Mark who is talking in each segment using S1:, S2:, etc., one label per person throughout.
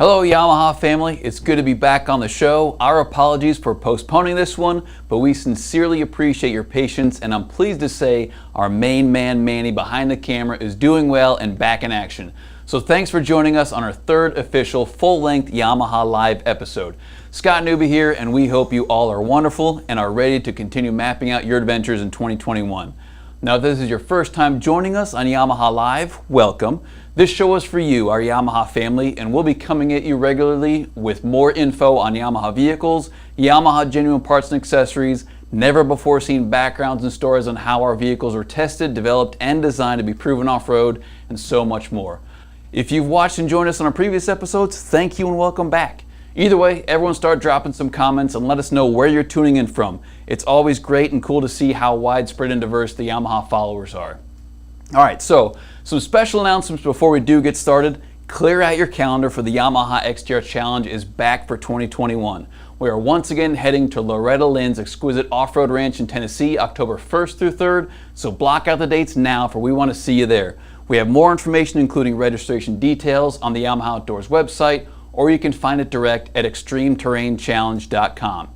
S1: Hello Yamaha family, it's good to be back on the show. Our apologies for postponing this one, but we sincerely appreciate your patience, and I'm pleased to say our main man Manny behind the camera is doing well and back in action. So thanks for joining us on our third official full-length Yamaha Live episode. Scott Newby here, and we hope you all are wonderful and are ready to continue mapping out your adventures in 2021. Now if this is your first time joining us on Yamaha Live, welcome. This show is for you, our Yamaha family, and we'll be coming at you regularly with more info on Yamaha vehicles, Yamaha genuine parts and accessories, never before seen backgrounds and stories on how our vehicles were tested, developed, and designed to be proven off-road, and so much more. If you've watched and joined us on our previous episodes, thank you and welcome back. Either way, everyone start dropping some comments and let us know where you're tuning in from. It's always great and cool to see how widespread and diverse the Yamaha followers are. All right, so some special announcements before we do get started. Clear out your calendar for the Yamaha XTR Challenge is back for 2021. We are once again heading to Loretta Lynn's exquisite off-road ranch in Tennessee, October 1st through 3rd, so block out the dates now for we want to see you there. We have more information including registration details on the Yamaha Outdoors website, or you can find it direct at extremeterrainchallenge.com.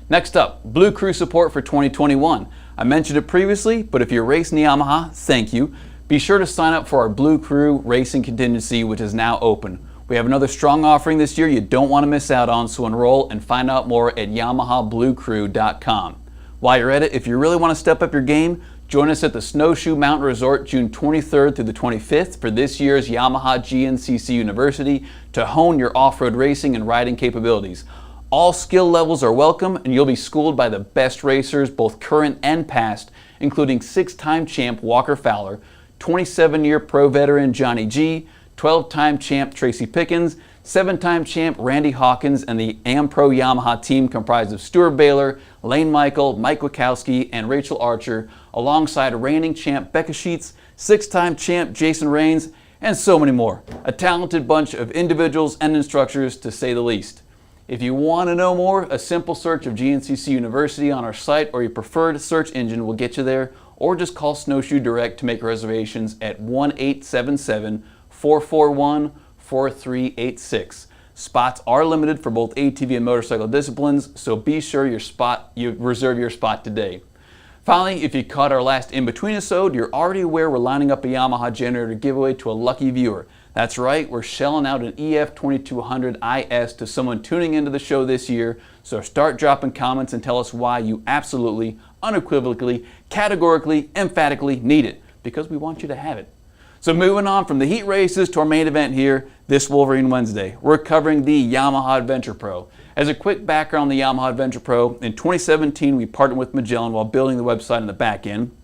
S1: Next up, Blue Crew support for 2021. I mentioned it previously, but if you're racing the Yamaha, thank you. Be sure to sign up for our Blue Crew Racing Contingency, which is now open. We have another strong offering this year you don't want to miss out on, so enroll and find out more at YamahaBlueCrew.com. While you're at it, if you really want to step up your game, join us at the Snowshoe Mountain Resort June 23rd through the 25th for this year's Yamaha GNCC University to hone your off-road racing and riding capabilities. All skill levels are welcome, and you'll be schooled by the best racers, both current and past, including 6-time champ Walker Fowler, 27-year pro veteran Johnny G, 12-time champ Tracy Pickens, 7-time champ Randy Hawkins, and the AmPro Yamaha team comprised of Stuart Baylor, Lane Michael, Mike Wachowski, and Rachel Archer, alongside reigning champ Becca Sheets, 6-time champ Jason Rains, and so many more. A talented bunch of individuals and instructors, to say the least. If you want to know more, a simple search of GNCC University on our site or your preferred search engine will get you there, or just call Snowshoe Direct to make reservations at 1-877-441-4386. Spots are limited for both ATV and motorcycle disciplines, so be sure you reserve your spot today. Finally, if you caught our last in-between episode, you're already aware we're lining up a Yamaha generator giveaway to a lucky viewer. That's right, we're shelling out an EF2200 IS to someone tuning into the show this year, so start dropping comments and tell us why you absolutely, unequivocally, categorically, emphatically need it, because we want you to have it. So moving on from the heat races to our main event here, this Wolverine Wednesday, we're covering the Yamaha Adventure Pro. As a quick background on the Yamaha Adventure Pro, in 2017 we partnered with Magellan while building the website on the back end.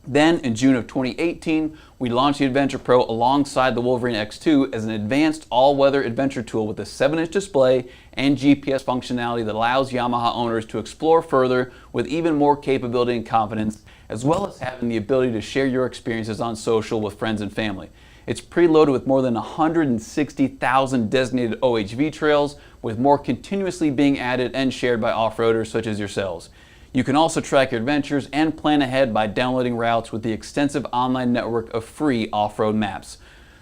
S1: Then in June of 2018, we launched the Adventure Pro alongside the Wolverine X2 as an advanced all-weather adventure tool with a 7-inch display and GPS functionality that allows Yamaha owners to explore further with even more capability and confidence, as well as having the ability to share your experiences on social with friends and family. It's preloaded with more than 160,000 designated OHV trails, with more continuously being added and shared by off-roaders such as yourselves. You can also track your adventures and plan ahead by downloading routes with the extensive online network of free off-road maps.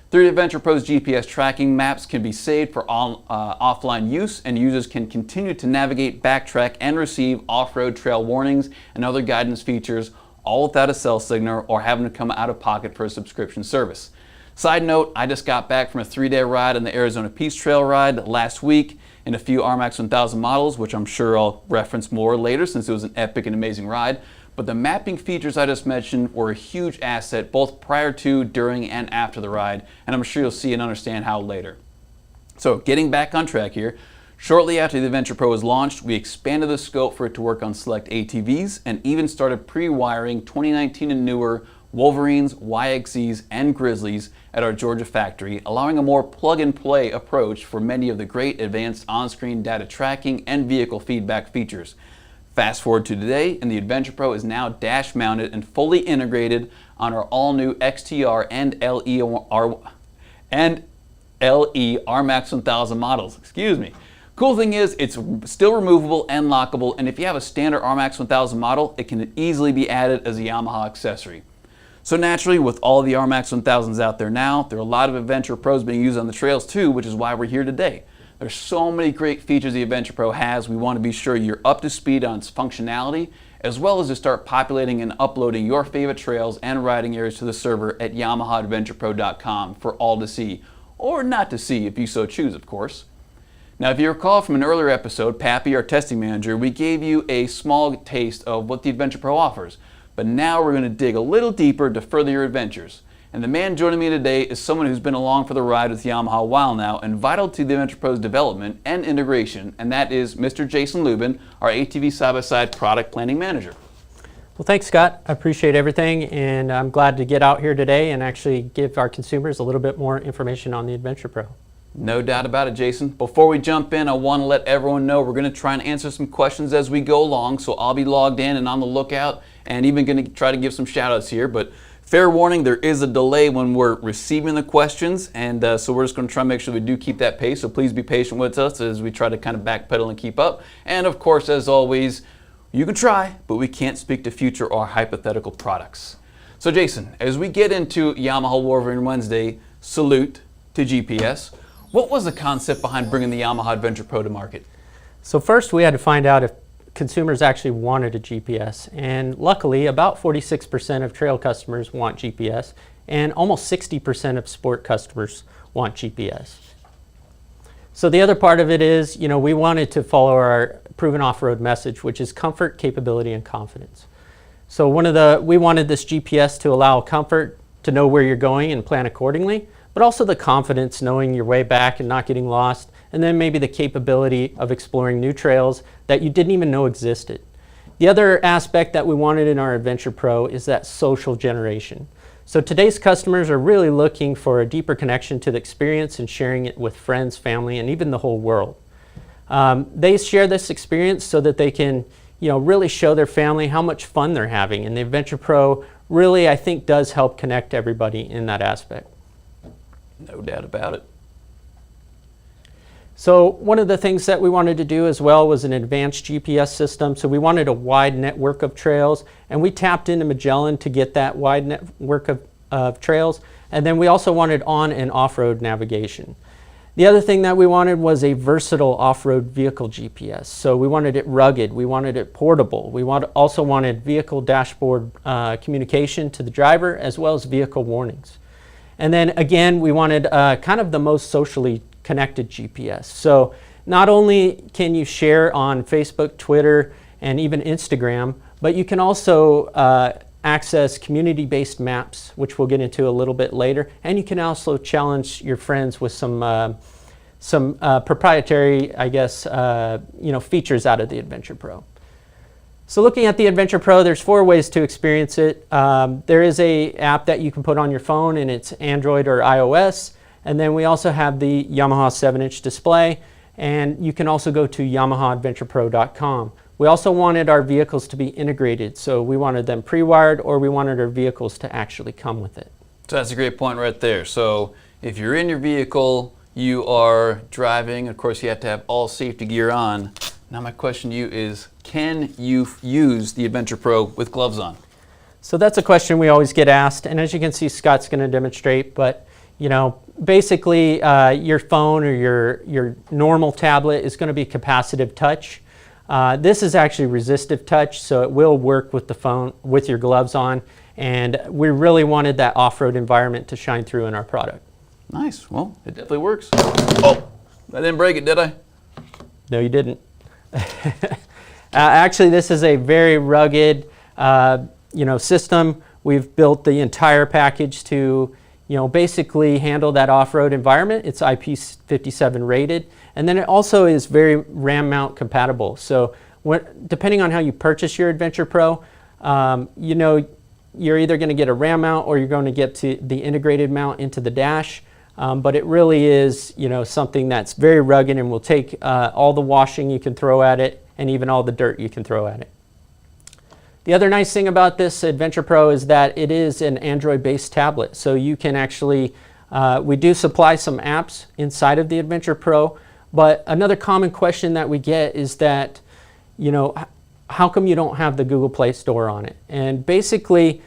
S1: Through the Adventure Pro's GPS tracking, maps can be saved for offline use, and users can continue to navigate, backtrack, and receive off-road trail warnings and other guidance features, all without a cell signal or having to come out of pocket for a subscription service. Side note, I just got back from a 3-day ride on the Arizona Peace Trail ride last week in a few RMAX 1000 models, which I'm sure I'll reference more later since it was an epic and amazing ride. But the mapping features I just mentioned were a huge asset both prior to, during, and after the ride, and I'm sure you'll see and understand how later. So getting back on track here, shortly after the Adventure Pro was launched, we expanded the scope for it to work on select ATVs and even started pre-wiring 2019 and newer Wolverines, YXZs, and Grizzlies at our Georgia factory, allowing a more plug-and-play approach for many of the great advanced on-screen data tracking and vehicle feedback features. Fast forward to today, and the Adventure Pro is now dash-mounted and fully integrated on our all-new XTR and LE RMAX 1000 models. Cool thing is, it's still removable and lockable, and if you have a standard RMAX 1000 model, it can easily be added as a Yamaha accessory. So naturally, with all the RMAX 1000s out there now, there are a lot of Adventure Pros being used on the trails too, which is why we're here today. There's so many great features the Adventure Pro has. We want to be sure you're up to speed on its functionality, as well as to start populating and uploading your favorite trails and riding areas to the server at YamahaAdventurePro.com for all to see, or not to see if you so choose, of course. Now, if you recall from an earlier episode, Pappy, our testing manager, we gave you a small taste of what the Adventure Pro offers, but now we're going to dig a little deeper to further your adventures. And the man joining me today is someone who's been along for the ride with Yamaha a while now and vital to the Adventure Pro's development and integration, and that is Mr. Jason Lubin, our ATV side-by-side product planning manager.
S2: Well, thanks, Scott. I appreciate everything, and I'm glad to get out here today and actually give our consumers a little bit more information on the Adventure Pro.
S1: No doubt about it, Jason. Before we jump in, I want to let everyone know we're going to try and answer some questions as we go along, so I'll be logged in and on the lookout, and even going to try to give some shout-outs here, but fair warning, there is a delay when we're receiving the questions, and so we're just going to try and make sure we do keep that pace, so please be patient with us as we try to kind of backpedal and keep up. And of course, as always, you can try, but we can't speak to future or hypothetical products. So Jason, as we get into Yamaha Wolverine Wednesday, salute to GPS, what was the concept behind bringing the Yamaha Adventure Pro to market?
S2: So first we had to find out if consumers actually wanted a GPS, and luckily about 46% of trail customers want GPS, and almost 60% of sport customers want GPS. So the other part of it is, we wanted to follow our proven off-road message, which is comfort, capability, and confidence. So we wanted this GPS to allow comfort to know where you're going and plan accordingly, but also the confidence knowing your way back and not getting lost, and then maybe the capability of exploring new trails that you didn't even know existed. The other aspect that we wanted in our Adventure Pro is that social generation. So today's customers are really looking for a deeper connection to the experience and sharing it with friends, family, and even the whole world. They share this experience so that they can really show their family how much fun they're having, and the Adventure Pro really, I think, does help connect everybody in that aspect.
S1: No doubt about it.
S2: So one of the things that we wanted to do as well was an advanced GPS system. So we wanted a wide network of trails, and we tapped into Magellan to get that wide network of trails. And then we also wanted on and off-road navigation. The other thing that we wanted was a versatile off-road vehicle GPS. So we wanted it rugged, we wanted it portable. We also wanted vehicle dashboard communication to the driver, as well as vehicle warnings. And then again, we wanted kind of the most socially connected GPS. So not only can you share on Facebook, Twitter, and even Instagram, but you can also access community-based maps, which we'll get into a little bit later. And you can also challenge your friends with some proprietary, features out of the Adventure Pro. So looking at the Adventure Pro, there's 4 ways to experience it. There is an app that you can put on your phone, and it's Android or iOS. And then we also have the Yamaha 7-inch display, and you can also go to YamahaAdventurePro.com. We also wanted our vehicles to be integrated, so we wanted them pre-wired, or we wanted our vehicles to actually come with it.
S1: So that's a great point right there. So if you're in your vehicle, you are driving, of course you have to have all safety gear on. Now my question to you is, can you use the Adventure Pro with gloves on?
S2: So that's a question we always get asked, and as you can see, Scott's going to demonstrate, but basically your phone or your normal tablet is going to be capacitive touch. This is actually resistive touch, so it will work with the phone with your gloves on, and we really wanted that off-road environment to shine through in our product.
S1: Nice. Well, it definitely works. Oh, I didn't break it, did I?
S2: No, you didn't. Actually, this is a very rugged system. We've built the entire package to basically handle that off-road environment. It's IP57 rated, and then it also is very RAM mount compatible. So depending on how you purchase your Adventure Pro, you're either going to get a RAM mount or you're going to get to the integrated mount into the dash. But it really is, something that's very rugged and will take all the washing you can throw at it and even all the dirt you can throw at it. The other nice thing about this Adventure Pro is that it is an Android-based tablet. So you can actually, we do supply some apps inside of the Adventure Pro, but another common question that we get is that, how come you don't have the Google Play Store on it? And basically,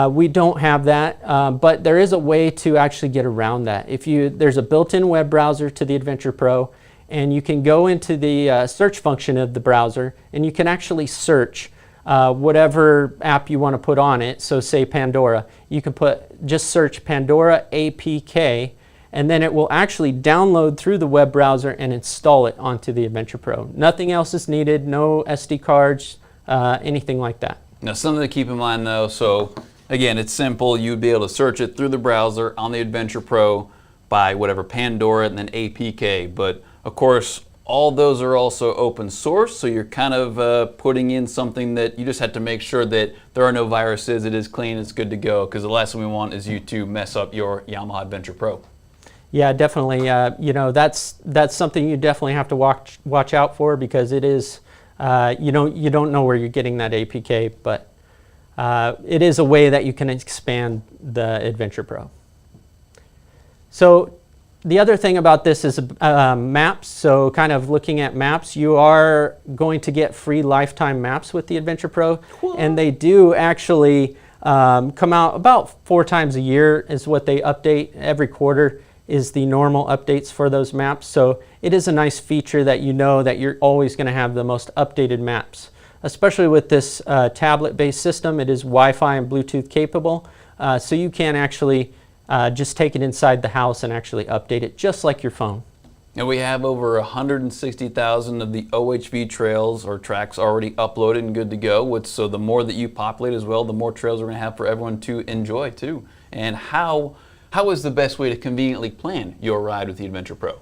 S2: we don't have that, but there is a way to actually get around that. There's a built-in web browser to the Adventure Pro, and you can go into the search function of the browser, and you can actually search whatever app you want to put on it. So say Pandora, you can just search Pandora APK, and then it will actually download through the web browser and install it onto the Adventure Pro. Nothing else is needed, no SD cards, anything like that.
S1: Now, something to keep in mind though, so again, it's simple. You'd be able to search it through the browser on the Adventure Pro by whatever Pandora and then APK, but of course, all those are also open source, so you're kind of putting in something that you just have to make sure that there are no viruses, it is clean, it's good to go, because the last thing we want is you to mess up your Yamaha Adventure Pro.
S2: Yeah, definitely. You know, that's something you definitely have to watch out for, because it is, you don't know where you're getting that APK, but it is a way that you can expand the Adventure Pro. So the other thing about this is maps. So kind of looking at maps, you are going to get free lifetime maps with the Adventure Pro. What? And they do actually come out about 4 times a year is what they update. Every quarter is the normal updates for those maps. So it is a nice feature that you know that you're always going to have the most updated maps. Especially with this tablet-based system, it is Wi-Fi and Bluetooth capable. So you can actually just take it inside the house and actually update it just like your phone.
S1: And we have over 160,000 of the OHV trails or tracks already uploaded and good to go. So the more that you populate as well, the more trails we're going to have for everyone to enjoy too. And how is the best way to conveniently plan your ride with the Adventure Pro?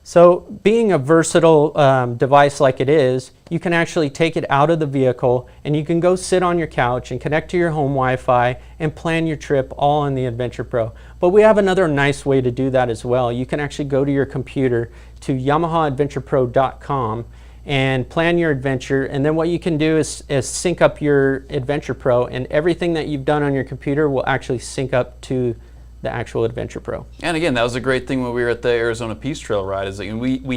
S2: So being a versatile device like it is, you can actually take it out of the vehicle and you can go sit on your couch and connect to your home Wi-Fi and plan your trip all on the Adventure Pro. But we have another nice way to do that as well. You can actually go to your computer to YamahaAdventurePro.com and plan your adventure, and then what you can do is sync up your Adventure Pro, and everything that you've done on your computer will actually sync up to the actual Adventure Pro.
S1: And again, that was a great thing when we were at the Arizona Peace Trail ride, is that we